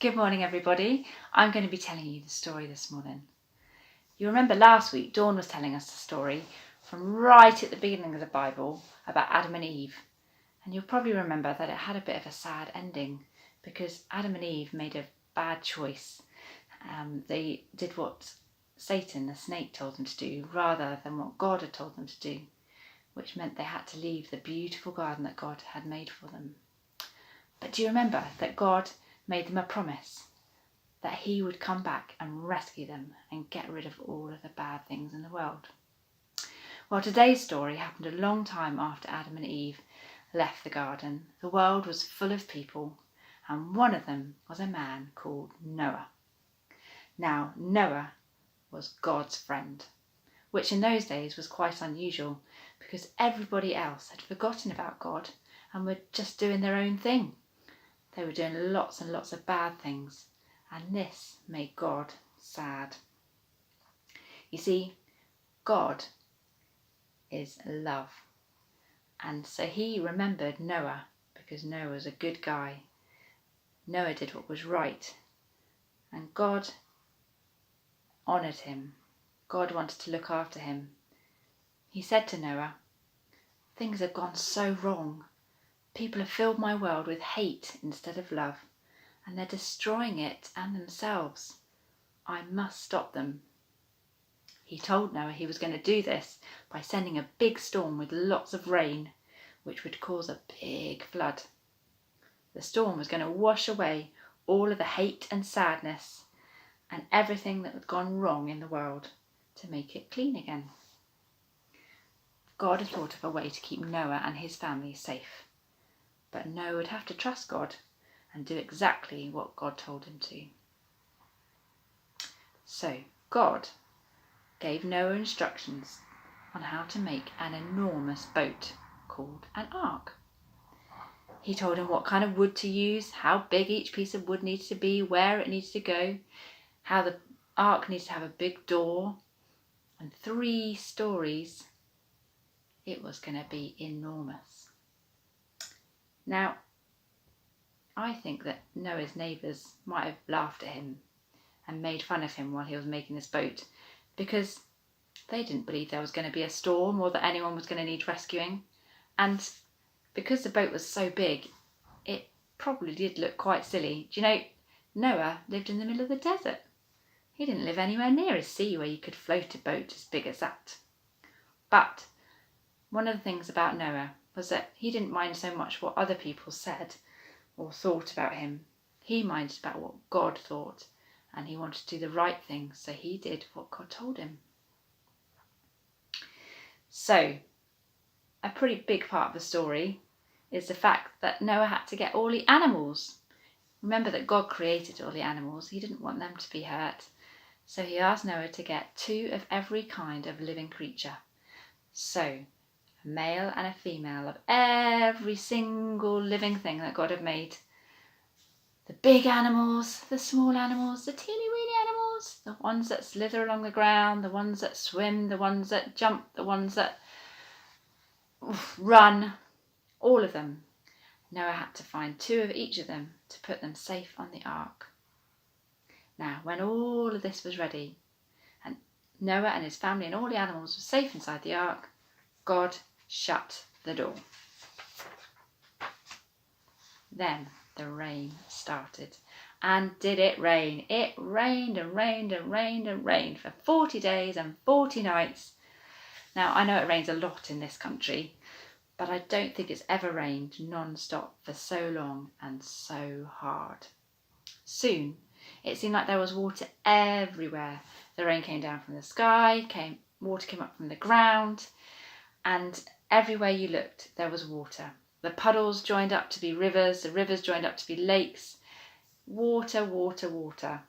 Good morning, everybody. I'm going to be telling you the story this morning. You remember last week, Dawn was telling us the story from right at the beginning of the Bible about Adam and Eve. And you'll probably remember that it had a bit of a sad ending because Adam and Eve made a bad choice. They did what Satan, the snake, told them to do rather than what God had told them to do, which meant they had to leave the beautiful garden that God had made for them. But do you remember that God made them a promise that he would come back and rescue them and get rid of all of the bad things in the world? Well, today's story happened a long time after Adam and Eve left the garden. The world was full of people, and one of them was a man called Noah. Now, Noah was God's friend, which in those days was quite unusual because everybody else had forgotten about God and were just doing their own thing. They were doing lots and lots of bad things, and this made God sad. You see, God is love, and so he remembered Noah because Noah was a good guy. Noah did what was right, and God honoured him. God wanted to look after him. He said to Noah, "Things have gone so wrong. People have filled my world with hate instead of love, and they're destroying it and themselves. I must stop them." He told Noah he was going to do this by sending a big storm with lots of rain, which would cause a big flood. The storm was going to wash away all of the hate and sadness and everything that had gone wrong in the world to make it clean again. God had thought of a way to keep Noah and his family safe, but Noah would have to trust God and do exactly what God told him to. So God gave Noah instructions on how to make an enormous boat called an ark. He told him what kind of wood to use, how big each piece of wood needed to be, where it needed to go, how the ark needs to have a big door and 3 stories. It was going to be enormous. Now, I think that Noah's neighbours might have laughed at him and made fun of him while he was making this boat because they didn't believe there was going to be a storm or that anyone was going to need rescuing. And because the boat was so big, it probably did look quite silly. Do you know, Noah lived in the middle of the desert. He didn't live anywhere near a sea where you could float a boat as big as that. But one of the things about Noah was that he didn't mind so much what other people said or thought about him. He minded about what God thought, and he wanted to do the right thing, so he did what God told him. So, a pretty big part of the story is the fact that Noah had to get all the animals. Remember that God created all the animals. He didn't want them to be hurt. So he asked Noah to get 2 of every kind of living creature. So, a male and a female of every single living thing that God had made. The big animals, the small animals, the teeny weeny animals, the ones that slither along the ground, the ones that swim, the ones that jump, the ones that run, all of them. Noah had to find 2 of each of them to put them safe on the ark. Now, when all of this was ready, and Noah and his family and all the animals were safe inside the ark, God shut the door. Then the rain started. And did it rain? It rained and rained and rained and rained for 40 days and 40 nights. Now, I know it rains a lot in this country, but I don't think it's ever rained non-stop for so long and so hard. Soon, it seemed like there was water everywhere. The rain came down from the sky, water came up from the ground, and everywhere you looked, there was water. The puddles joined up to be rivers, the rivers joined up to be lakes. Water, water, water.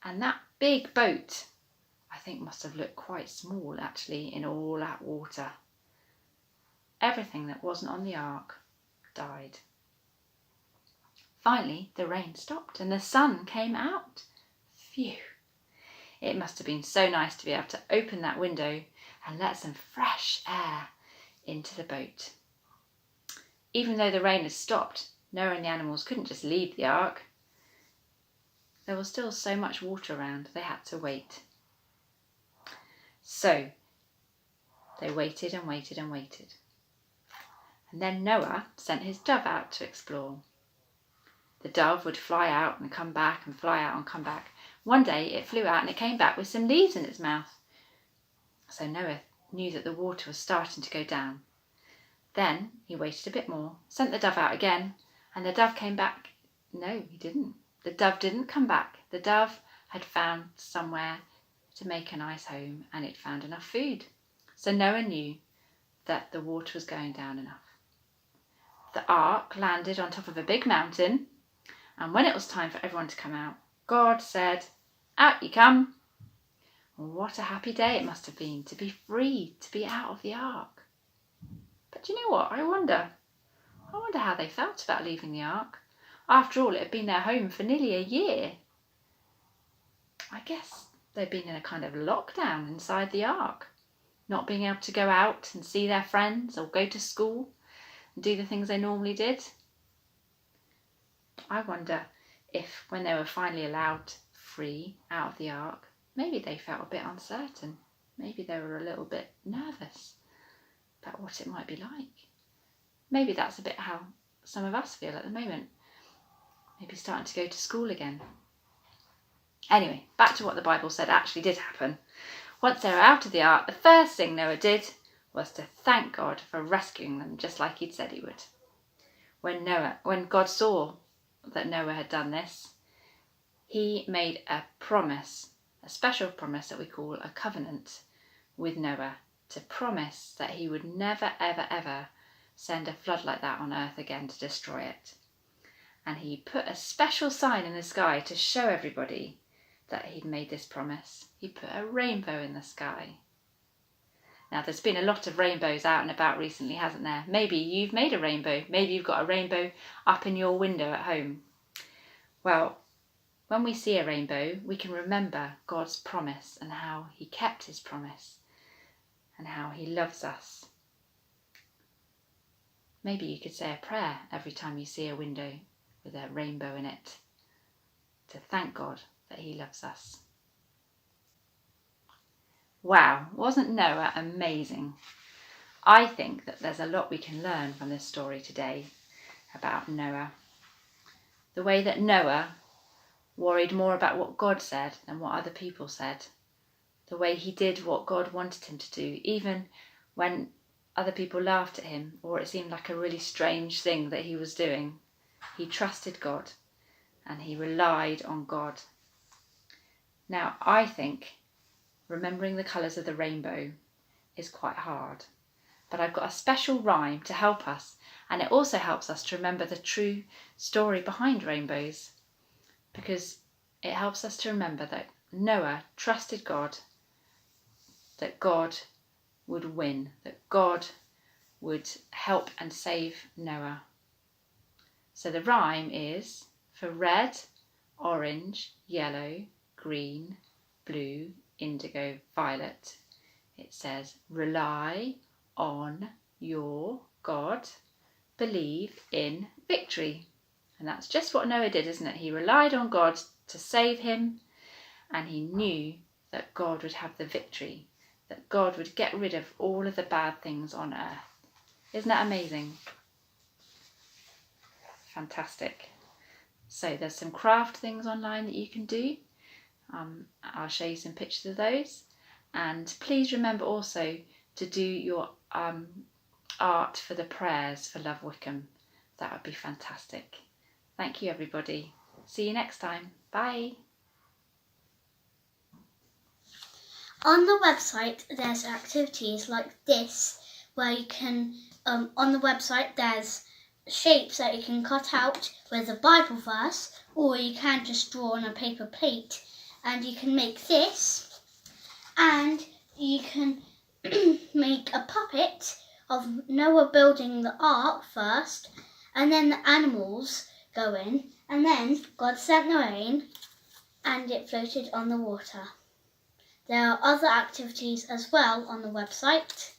And that big boat, I think, must have looked quite small, actually, in all that water. Everything that wasn't on the ark died. Finally, the rain stopped and the sun came out. Phew! It must have been so nice to be able to open that window and let some fresh air into the boat. Even though the rain had stopped, Noah and the animals couldn't just leave the ark. there was still so much water around, they had to wait. So they waited and waited and waited. And then Noah sent his dove out to explore. The dove would fly out and come back and fly out and come back. One day it flew out and it came back with some leaves in its mouth. So Noah knew that the water was starting to go down. Then he waited a bit more, sent the dove out again, and the dove came back. No, he didn't. The dove didn't come back. The dove had found somewhere to make a nice home, and it found enough food. So Noah knew that the water was going down enough. The ark landed on top of a big mountain, and when it was time for everyone to come out, God said, "Out you come." What a happy day it must have been to be free, to be out of the ark. But do you know what? I wonder how they felt about leaving the ark. After all, it had been their home for nearly a year. I guess they'd been in a kind of lockdown inside the ark, not being able to go out and see their friends or go to school and do the things they normally did. I wonder if when they were finally allowed free out of the ark, maybe they felt a bit uncertain. Maybe they were a little bit nervous about what it might be like. Maybe that's a bit how some of us feel at the moment. Maybe starting to go to school again. Anyway, back to what the Bible said actually did happen. Once they were out of the ark, the first thing Noah did was to thank God for rescuing them, just like he'd said he would. When God saw that Noah had done this, he made a promise, a special promise that we call a covenant with Noah, to promise that he would never, ever, ever send a flood like that on earth again to destroy it. And he put a special sign in the sky to show everybody that he'd made this promise. He put a rainbow in the sky. Now, there's been a lot of rainbows out and about recently, hasn't there? Maybe you've made a rainbow. Maybe you've got a rainbow up in your window at home. Well, when we see a rainbow, we can remember God's promise and how he kept his promise and how he loves us. Maybe you could say a prayer every time you see a window with a rainbow in it to thank God that he loves us. Wow, wasn't Noah amazing? I think that there's a lot we can learn from this story today about Noah. The way that Noah worried more about what God said than what other people said. The way he did what God wanted him to do, even when other people laughed at him or it seemed like a really strange thing that he was doing. He trusted God and he relied on God. Now, I think remembering the colours of the rainbow is quite hard, but I've got a special rhyme to help us, and it also helps us to remember the true story behind rainbows, because it helps us to remember that Noah trusted God, that God would win, that God would help and save Noah. So the rhyme is for red, orange, yellow, green, blue, indigo, violet. It says, rely on your God, believe in victory. And that's just what Noah did, isn't it? He relied on God to save him, and he knew that God would have the victory, that God would get rid of all of the bad things on earth. Isn't that amazing? Fantastic. So there's some craft things online that you can do. I'll show you some pictures of those. And please remember also to do your art for the prayers for Love Wycombe. That would be fantastic. Thank you, everybody. See you next time. Bye. On the website, there's activities like this, where you can, on the website, there's shapes that you can cut out with a Bible verse, or you can just draw on a paper plate, and you can make this, and you can make a puppet of Noah building the ark first, and then the animals go in, and then God sent the rain, and it floated on the water. There are other activities as well on the website.